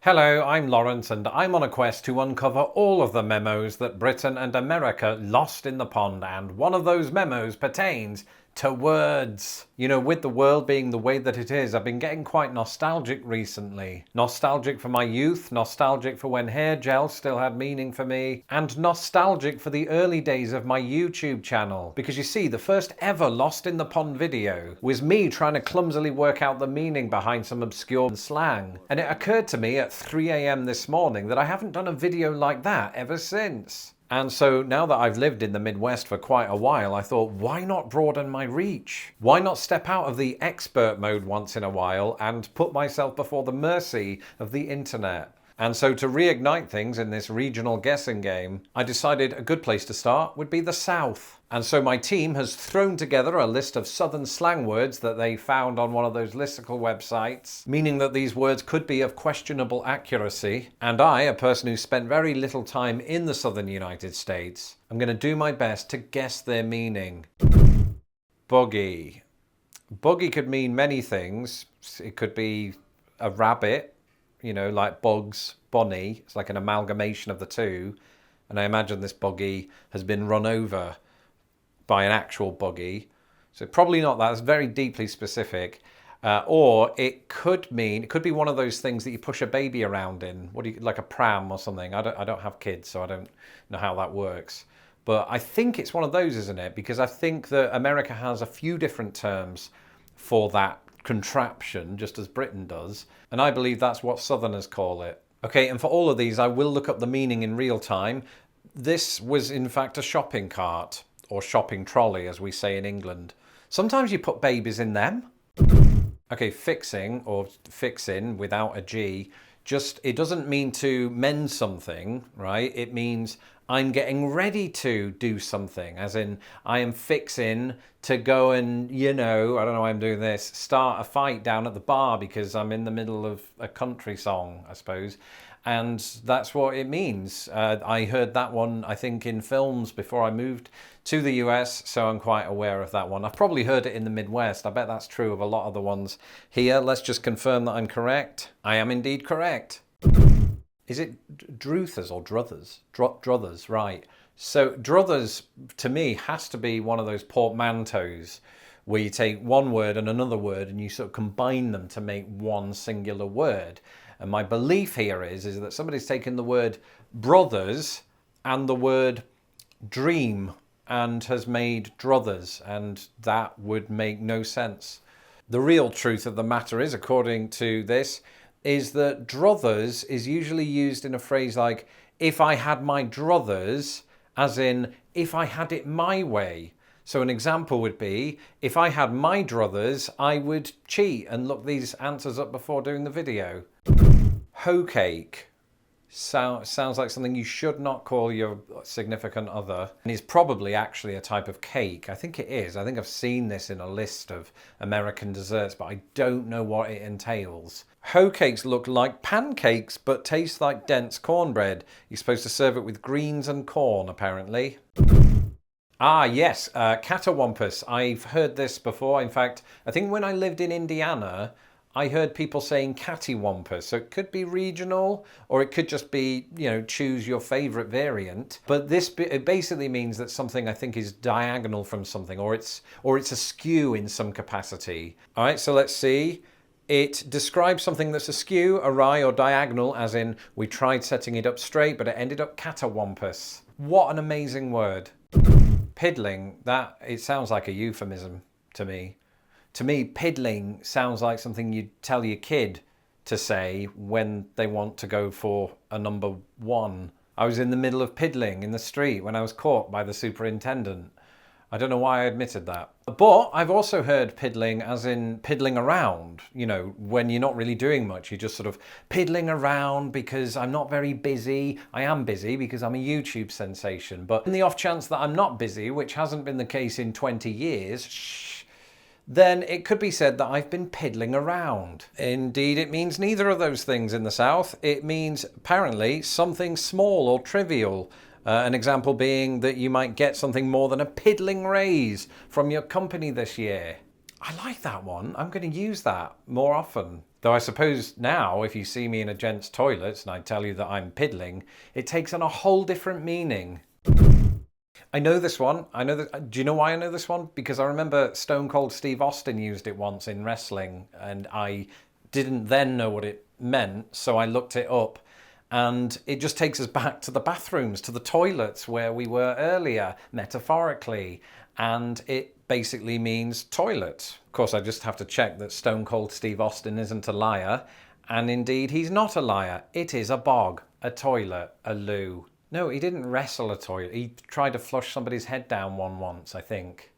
Hello, I'm Laurence and I'm on a quest to uncover all of the memos that Britain and America lost in the pond, and one of those memos pertains to words. You know, with the world being the way that it is, I've been getting quite nostalgic recently. Nostalgic for my youth, nostalgic for when hair gel still had meaning for me, and nostalgic for the early days of my YouTube channel. Because you see, the first ever Lost in the Pond video was me trying to clumsily work out the meaning behind some obscure slang. And it occurred to me at 3 AM this morning that I haven't done a video like that ever since. And so now that I've lived in the Midwest for quite a while, I thought, why not broaden my reach? Why not step out of the expert mode once in a while and put myself before the mercy of the internet? And so to reignite things in this regional guessing game, I decided a good place to start would be the South. And so my team has thrown together a list of Southern slang words that they found on one of those listicle websites, meaning that these words could be of questionable accuracy. And I, a person who spent very little time in the Southern United States, I'm going to do my best to guess their meaning. Buggy. Buggy could mean many things. It could be a rabbit, you know, like Bugs Bunny. It's like an amalgamation of the two. And I imagine this buggy has been run over by an actual buggy. So probably not that. It's very deeply specific. Or it could be one of those things that you push a baby around in. Like a pram or something. I don't have kids, so I don't know how that works. But I think it's one of those, isn't it? Because I think that America has a few different terms for that contraption, just as Britain does. And I believe that's what Southerners call it. Okay, and for all of these, I will look up the meaning in real time. This was in fact a shopping cart, or shopping trolley, as we say in England. Sometimes you put babies in them. Okay, fixing, or fixin without a G, it doesn't mean to mend something, right? It means I'm getting ready to do something, as in I am fixing to go and, you know, I don't know why I'm doing this, start a fight down at the bar because I'm in the middle of a country song, I suppose. And that's what it means. I heard that one, I think, in films before I moved to the US, so I'm quite aware of that one. I've probably heard it in the Midwest. I bet that's true of a lot of the ones here. Let's just confirm that I'm correct. I am indeed correct. Is it Druthers or Druthers? Druthers, right. So Druthers, to me, has to be one of those portmanteaus where you take one word and another word and you sort of combine them to make one singular word. And my belief here is that somebody's taken the word brothers and the word dream and has made druthers, and that would make no sense. The real truth of the matter is, according to this, is that druthers is usually used in a phrase like, if I had my druthers, as in, if I had it my way. So an example would be, if I had my druthers, I would cheat and look these answers up before doing the video. HOECAKE sounds like something you should not call your significant other, and is probably actually a type of cake. I think it is. I think I've seen this in a list of American desserts, but I don't know what it entails. HOECAKEs look like pancakes, but taste like dense cornbread. You're supposed to serve it with greens and corn, apparently. Ah, yes, CATAWAMPUS. I've heard this before. In fact, I think when I lived in Indiana, I heard people saying cattywampus, so it could be regional, or it could just be, you know, choose your favorite variant. But it basically means that something, I think, is diagonal from something, or it's askew in some capacity. All right, so let's see. It describes something that's askew, awry, or diagonal, as in we tried setting it up straight, but it ended up catawampus. What an amazing word. Piddling, it sounds like a euphemism to me. To me, piddling sounds like something you'd tell your kid to say when they want to go for a number one. I was in the middle of piddling in the street when I was caught by the superintendent. I don't know why I admitted that. But I've also heard piddling as in piddling around, you know, when you're not really doing much. You're just sort of piddling around because I'm not very busy. I am busy because I'm a YouTube sensation. But in the off chance that I'm not busy, which hasn't been the case in 20 years, then it could be said that I've been piddling around. Indeed, it means neither of those things in the South. It means, apparently, something small or trivial. An example being that you might get something more than a piddling raise from your company this year. I like that one. I'm going to use that more often. Though I suppose now, if you see me in a gent's toilets and I tell you that I'm piddling, it takes on a whole different meaning. I know this one. Do you know why I know this one? Because I remember Stone Cold Steve Austin used it once in wrestling, and I didn't then know what it meant, so I looked it up. And it just takes us back to the bathrooms, to the toilets where we were earlier, metaphorically. And it basically means toilet. Of course, I just have to check that Stone Cold Steve Austin isn't a liar. And indeed, he's not a liar. It is a bog, a toilet, a loo. No, he didn't wrestle a toilet. He tried to flush somebody's head down one once, I think.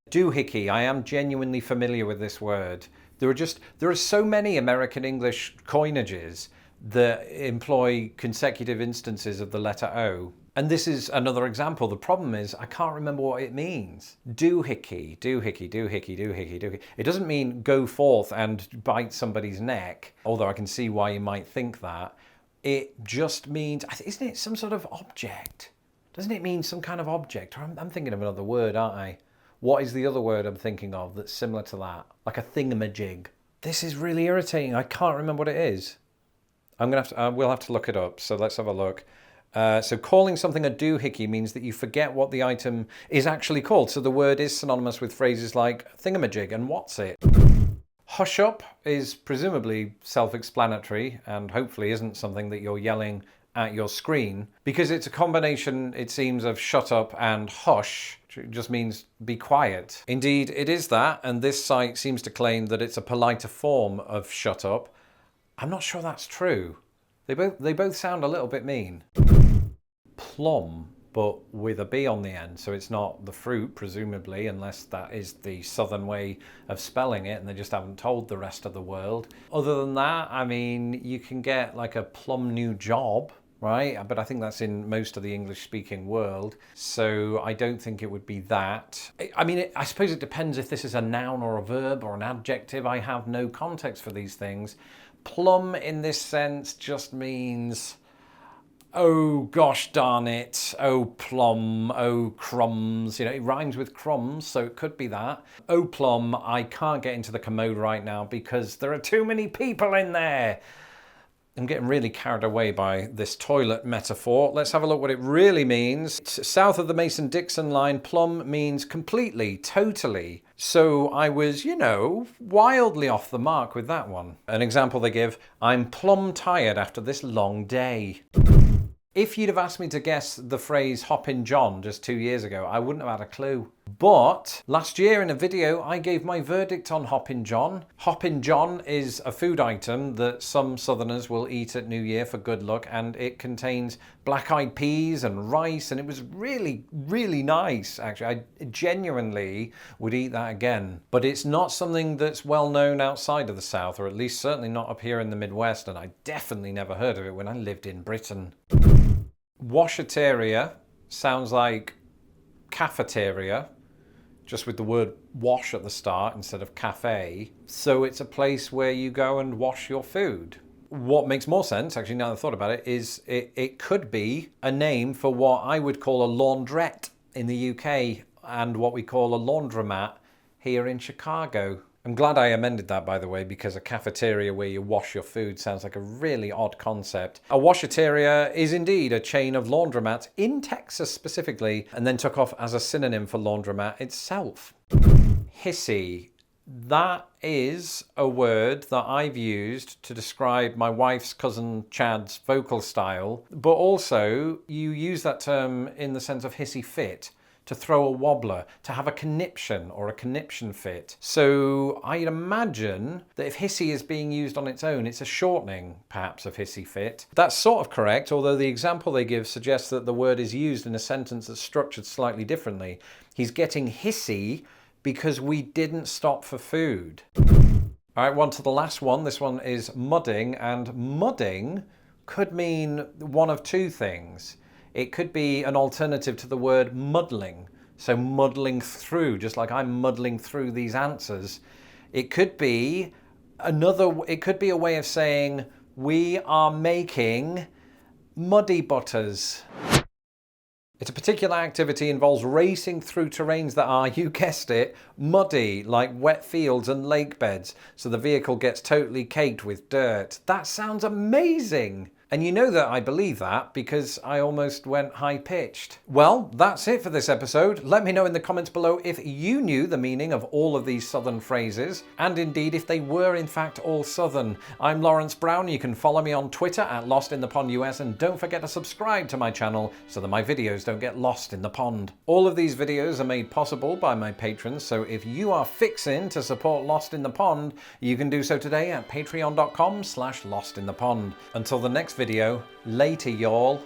Doohickey. I am genuinely familiar with this word. There are so many American English coinages that employ consecutive instances of the letter O. And this is another example. The problem is I can't remember what it means. Doohickey, doohickey, doohickey, doohickey, doohickey. It doesn't mean go forth and bite somebody's neck, although I can see why you might think that. It just means, isn't it some sort of object? Doesn't it mean some kind of object? Or I'm thinking of another word, aren't I? What is the other word I'm thinking of that's similar to that? Like a thingamajig. This is really irritating. I can't remember what it is. We'll have to look it up. So let's have a look. So calling something a doohickey means that you forget what the item is actually called. So the word is synonymous with phrases like thingamajig and what's it. Hush up is presumably self-explanatory and hopefully isn't something that you're yelling at your screen, because it's a combination, it seems, of shut up and hush, which just means be quiet. Indeed, it is that, and this site seems to claim that it's a politer form of shut up. I'm not sure that's true. They both sound a little bit mean. Plum, but with a B on the end, so it's not the fruit, presumably, unless that is the southern way of spelling it and they just haven't told the rest of the world. Other than that, I mean, you can get like a plum new job, right? But I think that's in most of the English-speaking world, so I don't think it would be that. I mean, I suppose it depends if this is a noun or a verb or an adjective. I have no context for these things. Plum in this sense just means, oh gosh darn it, oh plum, oh crumbs. You know, it rhymes with crumbs, so it could be that. Oh plum, I can't get into the commode right now because there are too many people in there. I'm getting really carried away by this toilet metaphor. Let's have a look what it really means. South of the Mason-Dixon line, plumb means completely, totally. So I was, you know, wildly off the mark with that one. An example they give, I'm plumb tired after this long day. If you'd have asked me to guess the phrase Hoppin' John just 2 years ago, I wouldn't have had a clue. But last year in a video, I gave my verdict on Hoppin' John. Hoppin' John is a food item that some Southerners will eat at New Year for good luck, and it contains black-eyed peas and rice, and it was really, really nice, actually. I genuinely would eat that again. But it's not something that's well known outside of the South, or at least certainly not up here in the Midwest, and I definitely never heard of it when I lived in Britain. Washateria sounds like cafeteria, just with the word wash at the start instead of cafe. So it's a place where you go and wash your food. What makes more sense, actually, now that I've thought about it, is it could be a name for what I would call a laundrette in the UK and what we call a laundromat here in Chicago. I'm glad I amended that, by the way, because a cafeteria where you wash your food sounds like a really odd concept. A washateria is indeed a chain of laundromats in Texas specifically, and then took off as a synonym for laundromat itself. Hissy. That is a word that I've used to describe my wife's cousin Chad's vocal style, but also you use that term in the sense of hissy fit. To throw a wobbler, to have a conniption or a conniption fit. So I'd imagine that if hissy is being used on its own, it's a shortening, perhaps, of hissy fit. That's sort of correct, although the example they give suggests that the word is used in a sentence that's structured slightly differently. He's getting hissy because we didn't stop for food. All right, on to the last one. This one is mudding, and mudding could mean one of two things. It could be an alternative to the word muddling. So muddling through, just like I'm muddling through these answers. It could be a way of saying we are making muddy butters. It's a particular activity involves racing through terrains that are, you guessed it, muddy, like wet fields and lake beds, so the vehicle gets totally caked with dirt. That sounds amazing! And you know that I believe that because I almost went high-pitched. Well, that's it for this episode. Let me know in the comments below if you knew the meaning of all of these southern phrases, and indeed if they were in fact all southern. I'm Laurence Brown. You can follow me on Twitter at LostInThePondUS, and don't forget to subscribe to my channel so that my videos don't get lost in the pond. All of these videos are made possible by my patrons, so if you are fixin' to support Lost in the Pond, you can do so today at patreon.com/LostInThePond. Until the next video, later y'all.